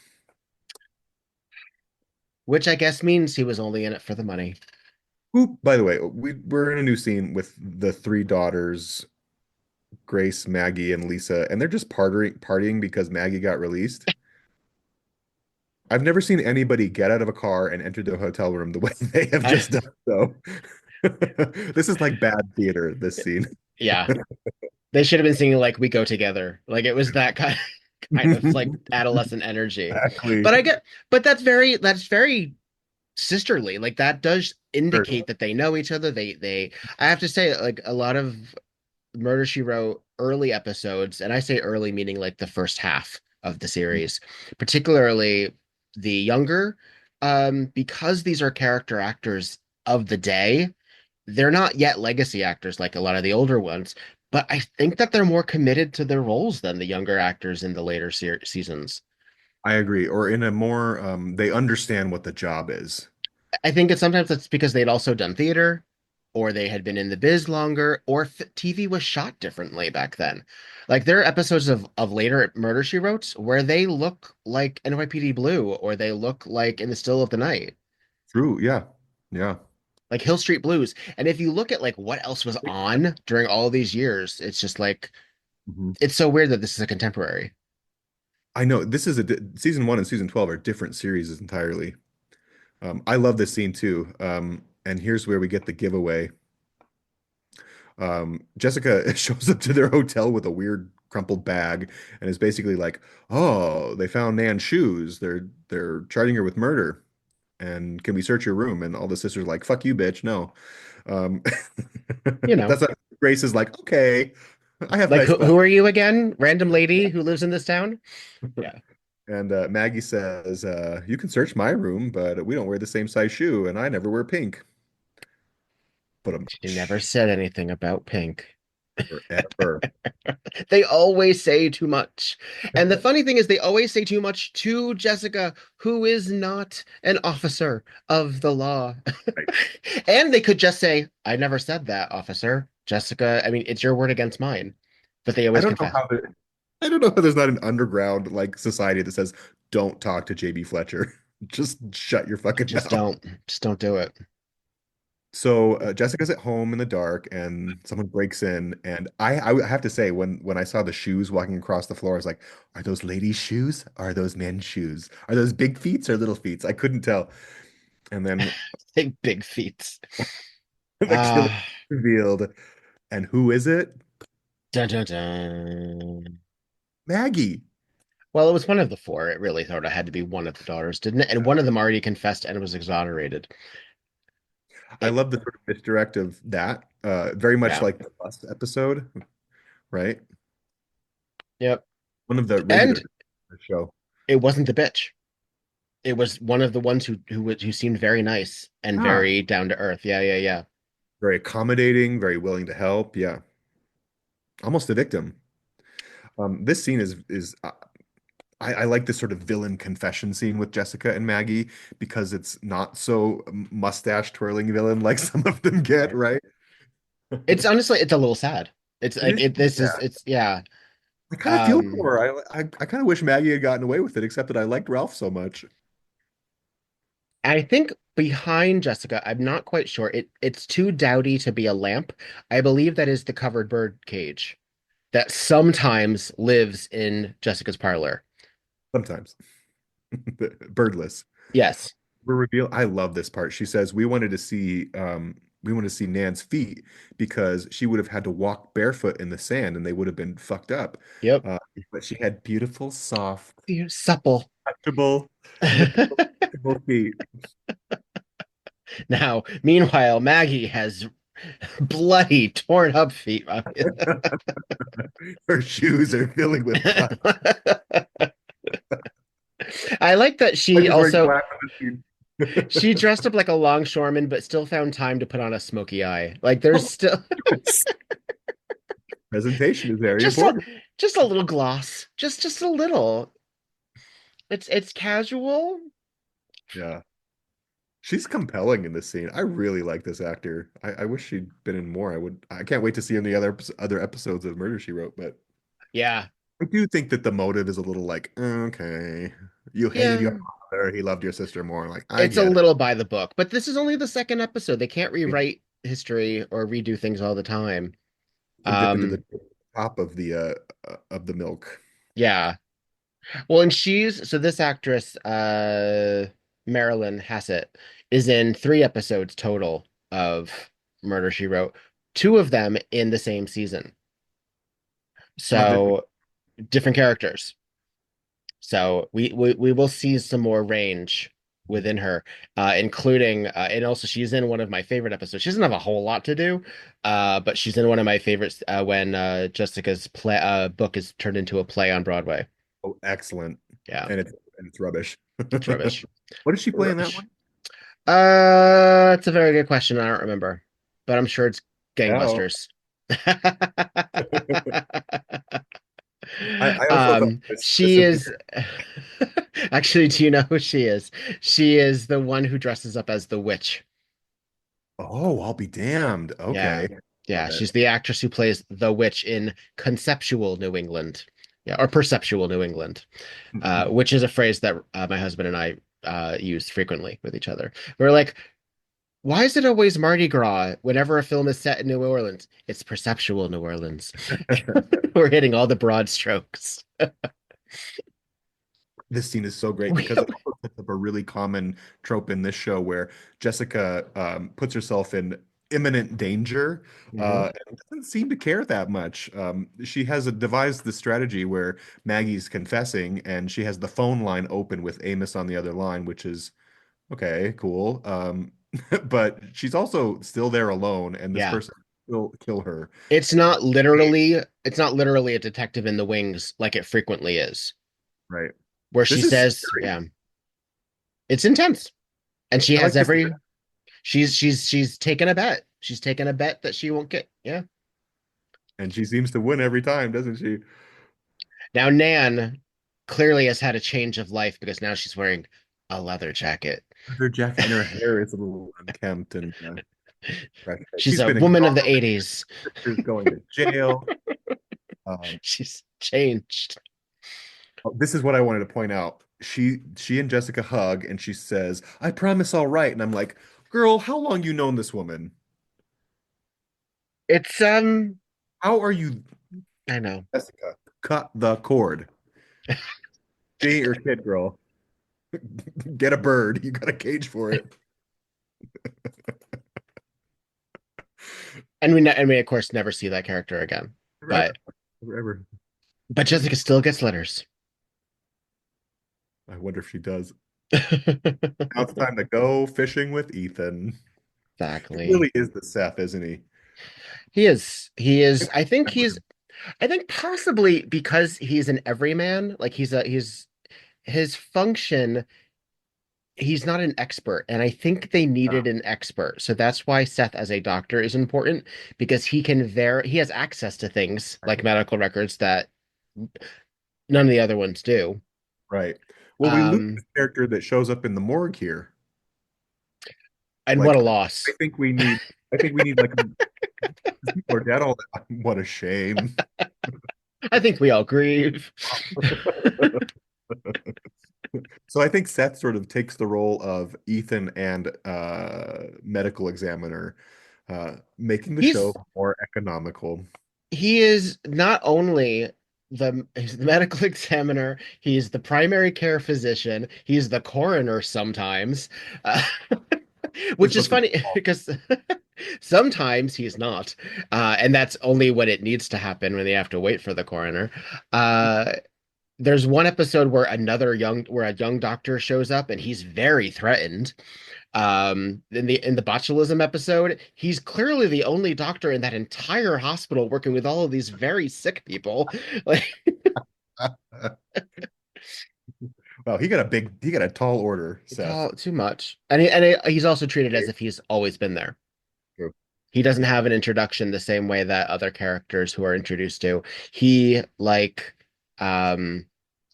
Which I guess means he was only in it for the money. Who, by the way, we're in a new scene with the three daughters, Grace, Maggie, and Lisa, and they're just partying because Maggie got released. I've never seen anybody get out of a car and enter the hotel room the way they have I, just done so. This is like bad theater, this scene. yeah, they should have been singing like "We Go Together." Like it was that kind of like adolescent energy. Exactly. But but that's very sisterly. Like that does Sure. indicate that they know each other. I have to say, like a lot of Murder She Wrote early episodes, and I say early meaning like the first half of the series, particularly the younger, because these are character actors of the day, they're not yet legacy actors like a lot of the older ones, but I think that they're more committed to their roles than the younger actors in the later seasons. I agree. Or in a more, they understand what the job is. I think it's sometimes that's because they'd also done theater, or they had been in the biz longer, or TV was shot differently back then. Like there are episodes of later Murder She Wrote where they look like NYPD Blue, or they look like In the Still of the Night, True. Yeah. Yeah. like Hill Street Blues. And if you look at like what else was on during all these years, it's just like Mhm. it's so weird that this is a contemporary. I know this is season one and season 12 are different series entirely. I love this scene too. And here's where we get the giveaway. Jessica shows up to their hotel with a weird crumpled bag and is basically like, "Oh, they found Nan's shoes. They're charging her with murder. And can we search your room?" And all the sisters are like, "Fuck you, bitch. No." Um, You know, that's what Grace is like, "Okay, I have like nice clothes." who are you again? Random lady who lives in this town? Yeah. And Maggie says, "You can search my room, but we don't wear the same size shoe, and I never wear pink." But She never said anything about pink. forever. They always say too much. And the funny thing is, they always say too much to Jessica, who is not an officer of the law. Right. And they could just say, I never said that, officer. Jessica, I mean, it's your word against mine. But they I always don't know confess. how I don't know how there's not an underground like society that says don't talk to JB Fletcher. Just shut your fucking Just mouth. don't. Just don't do it. So Jessica's at home in the dark, and someone breaks in. And I have to say, when I saw the shoes walking across the floor, I was like, "Are those ladies' shoes? Are those men's shoes? Are those big feet or little feet?" I couldn't tell. And then Big feet. the killer Ah, revealed, and who is it? dun dun dun. Maggie. Well, it was one of the four. It really sort of had to be one of the daughters, didn't it? And one of them already confessed and was exonerated. I It, love the sort of misdirect of that. Very much yeah. like the bus episode, right? Yep. One of the And regulars of the show. it wasn't the bitch. It was one of the ones who seemed very nice and Ah, very down to earth. Yeah, yeah, yeah. very accommodating, very willing to help. Yeah, almost a victim. This scene is I like this sort of villain confession scene with Jessica and Maggie because it's not so mustache twirling villain like some of them get, right? It's honestly it's a little sad. It's It like is. it this is Yeah. it's yeah. I kind of feel Um for her. I kind of wish Maggie had gotten away with it, except that I liked Ralph so much. I think behind Jessica, I'm not quite sure. It's too dowdy to be a lamp. I believe that is the covered bird cage that sometimes lives in Jessica's parlor. Sometimes. Birdless. Yes. We're reveal. I love this part. She says we wanted to see Nan's feet because she would have had to walk barefoot in the sand and they would have been fucked up. Yep. Uh, but she had beautiful, soft, You're supple. touchable, nippable feet. Now, meanwhile, Maggie has bloody, torn up feet. Her shoes are filling with pus. I like that I she just wearing also black on the scene. She dressed up like a longshoreman, but still found time to put on a smoky eye. Like there's Oh, still yes. Presentation is very just a important. just a little gloss, just a little. It's casual. Yeah. She's compelling in this scene. I really like this actor. I wish she'd been in more. I can't wait to see in the other episodes of Murder She Wrote, but Yeah, I do think that the motive is a little like, okay, you hated your yeah. father, he loved your sister more. Like, I It's a get it. little by the book, but this is only the second episode. They can't rewrite history or redo things all the time. To dip into the Um, top of the milk. yeah. Well, and so this actress, Marilyn Hassett, is in 3 episodes total of Murder, She Wrote, two of them in the same season. How different. So different characters. So we will see some more range within her, including and also she's in one of my favorite episodes. She doesn't have a whole lot to do, but she's in one of my favorites when Jessica's book is turned into a play on Broadway. Oh, excellent. Yeah, And it's rubbish. it's rubbish. What did she play in that Rubbish. one? It's a very good question. I don't remember, but I'm sure it's Oh. gangbusters. I also thought the She simply is actually, do you know who she is? She is the one who dresses up as the witch. oh, I'll be damned. Yeah. Okay. Yeah, Got it. she's the actress who plays the witch in conceptual New England. Yeah, or perceptual New England, which is a phrase that my husband and I use frequently with each other. We're like, why is it always Mardi Gras whenever a film is set in New Orleans? It's perceptual New Orleans. We're hitting all the broad strokes. This scene is so great We, because it also sets up a really common trope in this show where Jessica puts herself in imminent danger Mhm. and doesn't seem to care that much. She has devised the strategy where Maggie's confessing and she has the phone line open with Amos on the other line, which is okay, cool. But she's also still there alone, and this Yeah. person will kill her. It's not literally a detective in the wings like it frequently is, Right. where she This is says, scary. yeah, it's intense. And she I has like this. she's taken a bet. She's taken a bet that she won't get. Yeah. And she seems to win every time, doesn't she? Now Nan clearly has had a change of life because now she's wearing a leather jacket. Her jacket and her hair is a little unkempt and right. She's She's a been woman of the exonerated. 80s. She's going to jail. She's changed. This is what I wanted to point out. She and Jessica hug, and she says, "I promise I'll write." And I'm like, "Girl, how long you known this woman? It's How are you, I know. Jessica? Cut the cord. She ain't your kid, girl. Get a bird. You got a cage for it." And we of course never see that character again. Forever, But forever. Jessica still gets letters. I wonder if she does. Now it's time to go fishing with Ethan. He Exactly. really is the Seth, isn't he? He is. He is. I think possibly because he's an everyman, like he's his function, he's not an expert. And I think they needed an expert. So that's why Seth as a doctor is important because he has access to things like medical records that none of the other ones do. Right. Well, we lose Um, this character that shows up in the morgue here. and what a Like, I loss. think we need, I think we need like people are dead all the time. What a shame. I think we all grieve. So I think Seth sort of takes the role of Ethan and medical examiner, making the show He's more economical. he is not only he's the medical examiner, he's the primary care physician, he's the coroner sometimes, uh, You're which is supposed to be funny because sometimes he's not, and that's only when it needs to happen when they have to wait for the coroner. Uh, there's one episode where where a young doctor shows up and he's very threatened. In the botulism episode, he's clearly the only doctor in that entire hospital working with all of these very sick people. Like, Well, he got a tall order, It's Seth. all too much. He's also treated as if he's always been there. True. He doesn't Yeah. have an introduction the same way that other characters who are introduced to. He, like um,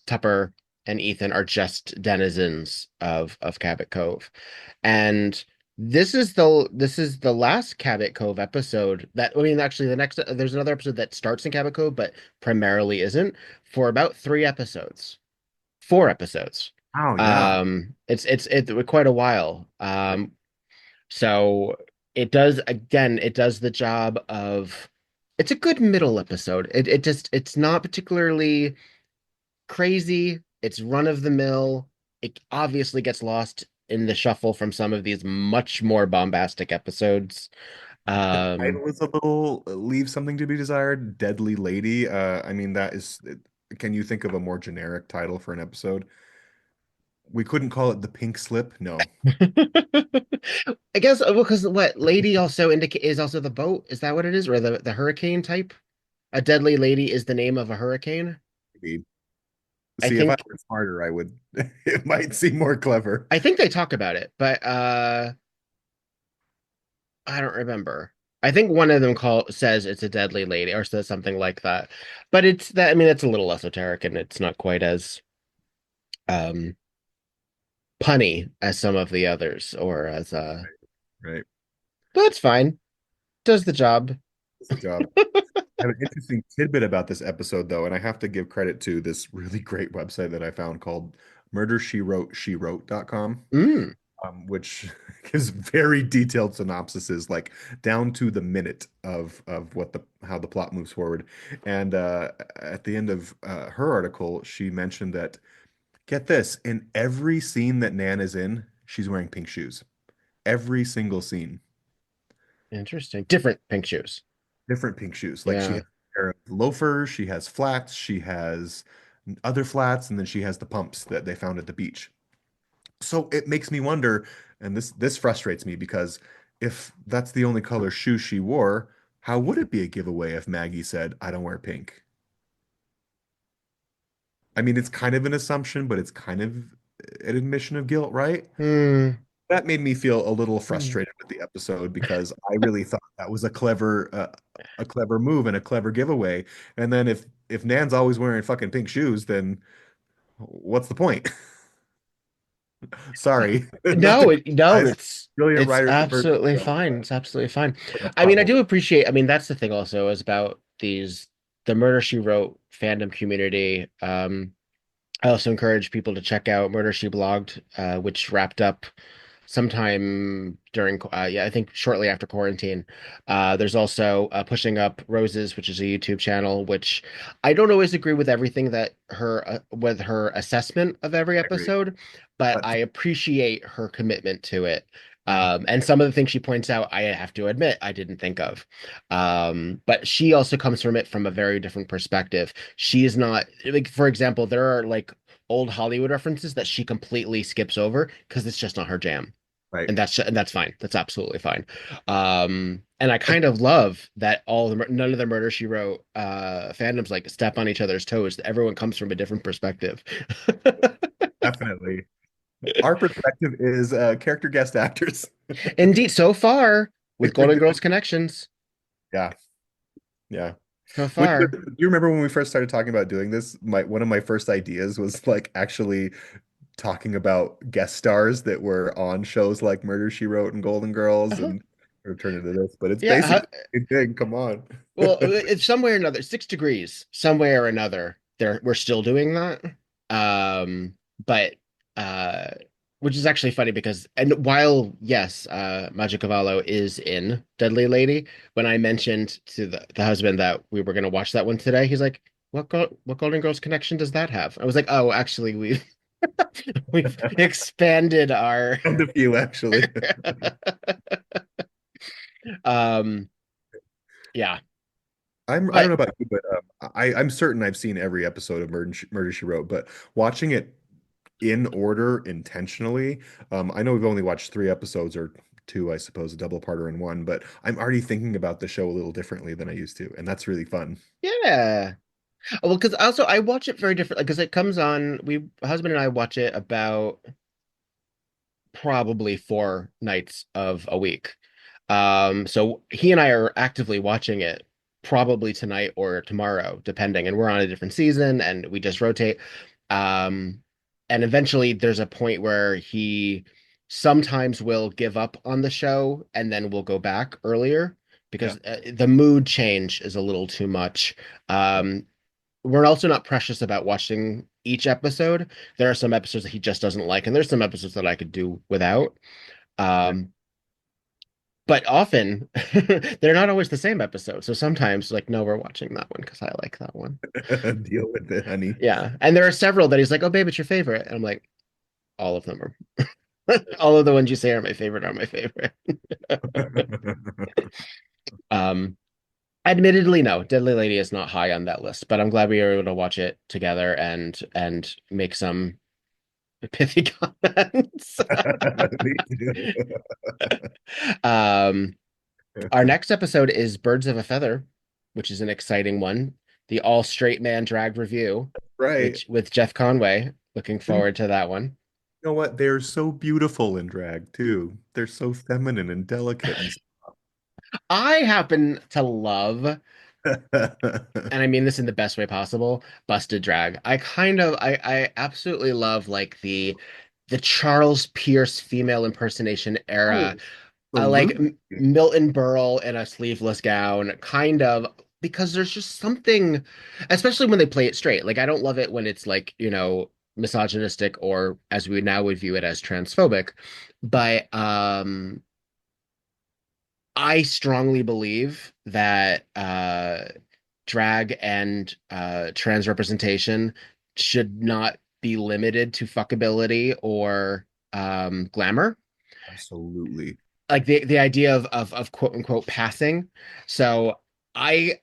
Tupper and Ethan, are just denizens of Cabot Cove. And this is the last Cabot Cove episode that, I mean, actually the next there's another episode that starts in Cabot Cove but primarily isn't, for about 3 episodes. 4 episodes. Oh yeah. It's quite a while. So it does the job of, it's a good middle episode. It's not particularly crazy. It's run of the mill. It obviously gets lost in the shuffle from some of these much more bombastic episodes. The Um, title is a little leaves something to be desired. Deadly Lady. I mean, can you think of a more generic title for an episode? We couldn't call it the Pink Slip. No, I guess because what lady also indicate is also the boat. Is that what it is, or the hurricane type? A deadly lady is the name of a hurricane. maybe. I See, if I think were smarter, I would. It might seem more clever. I think they talk about it, but I don't remember. I think one of them says it's a deadly lady or says something like that. But it's that, I mean, it's a little esoteric and it's not quite as um punny as some of the others, or as Right. but it's fine. Does the job. That's the job. I have an interesting tidbit about this episode, though, and I have to give credit to this really great website that I found called murdershewrote.com, Mm, which gives very detailed synopsises, like down to the minute of what the how the plot moves forward. And at the end of her article, she mentioned that, get this, in every scene that Nan is in, she's wearing pink shoes. Every single scene. interesting. Different pink shoes. Different pink shoes. Like she Yeah. has a pair of loafers, she has flats, she has other flats, and then she has the pumps that they found at the beach. So it makes me wonder, and this frustrates me because if that's the only color shoe she wore, how would it be a giveaway if Maggie said, "I don't wear pink"? I mean, it's kind of an assumption, but it's kind of an admission of guilt, right? Hmm. That made me feel a little Hmm. frustrated with the episode because I really thought that was a clever move and a clever giveaway. And then if Nan's always wearing fucking pink shoes, then what's the point? Sorry, not No, to no, criticize brilliant it's writers of Murder, She absolutely Wrote, fine. but It's absolutely fine. that's I mean, I do problematic. appreciate, I mean, that's the thing also is about the Murder She Wrote fandom community. I also encourage people to check out Murder She Blogged, which wrapped up sometime during, yeah, I think shortly after quarantine. There's also Pushing Up Roses, which is a YouTube channel, which I don't always agree with everything that with her assessment of every I agree. episode, but But I appreciate her commitment to it. And some of the things she points out, I have to admit, I didn't think of. But she also comes from it from a very different perspective. She is not, like, for example, there are like old Hollywood references that she completely skips over because it's just not her jam. right. And that's fine. That's absolutely fine. And I kind of love that none of the Murder She Wrote fandoms like step on each other's toes. Everyone comes from a different perspective. Definitely. Our perspective is character guest actors. Indeed, so far with Golden Girls connections, Yeah, yeah. so Which far. do you remember when we first started talking about doing this? My one of my first ideas was like actually talking about guest stars that were on shows like Murder She Wrote and Golden Girls Uh-huh. and or turn into this, but it's Yeah. basically the same thing. Come on. Well, it's some way or another, 6 degrees, some way or another. We're still doing that. But uh, which is actually funny because, and while yes, Magicavallo is in Deadly Lady, when I mentioned to the husband that we were going to watch that one today, he's like, what Golden Girls connection does that have?" I was like, "Oh, actually, we've expanded our." Found a few actually. um, yeah, I don't but know about you, but I'm certain I've seen every episode of Murder She Wrote, but watching it in order intentionally, I know we've only watched 3 episodes or two, I suppose, a double parter in one, but I'm already thinking about the show a little differently than I used to, and that's really fun. yeah. Well, because also I watch it very different because it comes on. Husband and I watch it about probably 4 nights of a week. So he and I are actively watching it probably tonight or tomorrow, depending, and we're on a different season and we just rotate. Um, and eventually there's a point where he sometimes will give up on the show and then we'll go back earlier Yeah. because the mood change is a little too much. Yeah. Um, we're also not precious about watching each episode. There are some episodes that he just doesn't like, and there's some episodes that I could do without. Okay. Um, but often they're not always the same episode. So sometimes, like, no, we're watching that one because I like that one. Deal with it, honey. Yeah. And there are several that he's like, oh, babe, it's your favorite. And I'm like, all of them are. All of the ones you say are my favorite are my favorite. Um, Admittedly, no, Deadly Lady is not high on that list, but I'm glad we were able to watch it together and make some pithy comments. Me too. Um, our next episode is Birds of a Feather, which is an exciting one. The all straight man drag review, Right. which with Jeff Conway. Looking And you forward to that one. know what? They're so beautiful in drag too. They're so feminine and delicate and I happen to love, stuff. and I mean this in the best way possible, busted drag. I absolutely love like the Charles Pierce female impersonation era. Oh, I like absolutely. Milton Berle in a sleeveless gown, kind of, because there's just something, especially when they play it straight. Like, I don't love it when it's like, misogynistic or as we now would view it as transphobic. But I strongly believe that drag and trans representation should not be limited to fuckability or glamour, Absolutely. like the idea of quote unquote passing. So I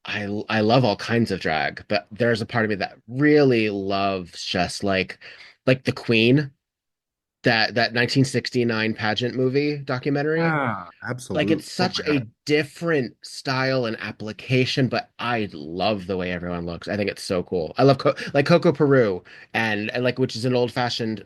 love all kinds of drag, but there's a part of me that really loves just like the Queen, that 1969 pageant movie documentary. Yeah, Like absolutely. it's Oh such my a God. different style and application, but I love the way everyone looks. I think it's so cool. I love like Coco Peru and like which is an old-fashioned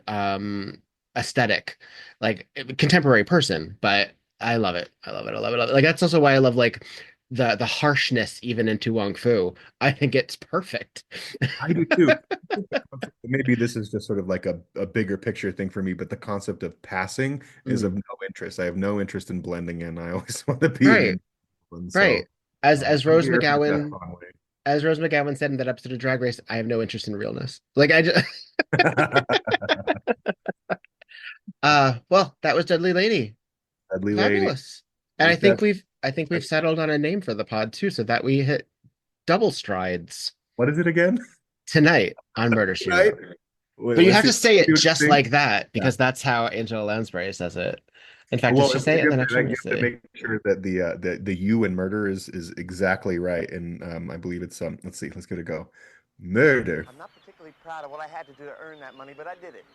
aesthetic, like contemporary person, but I love it. I love it. I love it. I love it. Like that's also why I love like the harshness even in Tu Wong Fu. I think it's perfect. I do too. Maybe this is just sort of like a bigger picture thing for me, but the concept of passing is of Mm. no interest. I have no interest in blending in. I always want to be an Right, individual. And right. so As I'm Rose here for Jeff McGowan Conway. as Rose McGowan said in that episode of Drag Race, I have no interest in realness. Like I just well, that was Dudley Lady. Deadly Lady. Fabulous. And Is that I think we've settled on a name for the pod too, so that we hit double strides what is it again? tonight on Murder She Right? Wrote. Wait, But you let's have see. to say it See what you just think. like that Yeah. because that's how Angela Lansbury says it. In fact, did Well, she say it in the next one? you Let's have to see. make sure that the U in murder is exactly right, and I believe it's let's see, let's give it a go. Murder. I'm not particularly proud of what I had to do to earn that money, but I did it.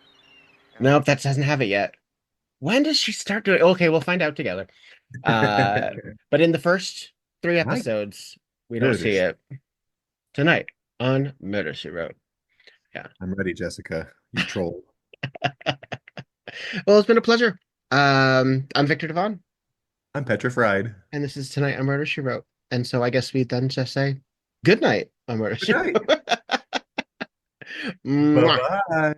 And I Nope, that doesn't have it yet. When does she start doing? Okay, we'll find out together. Uh, but in the first three My episodes, we don't murder. see it tonight on Murder She Wrote. Yeah. I'm ready, Jessica. You troll. Well, it's been a pleasure. I'm Victor Devon, I'm petrified. and this is Tonight on Murder, She Wrote. And so I guess we then just say good night on Murder, Good She night. Wrote. Bye Mwah. bye.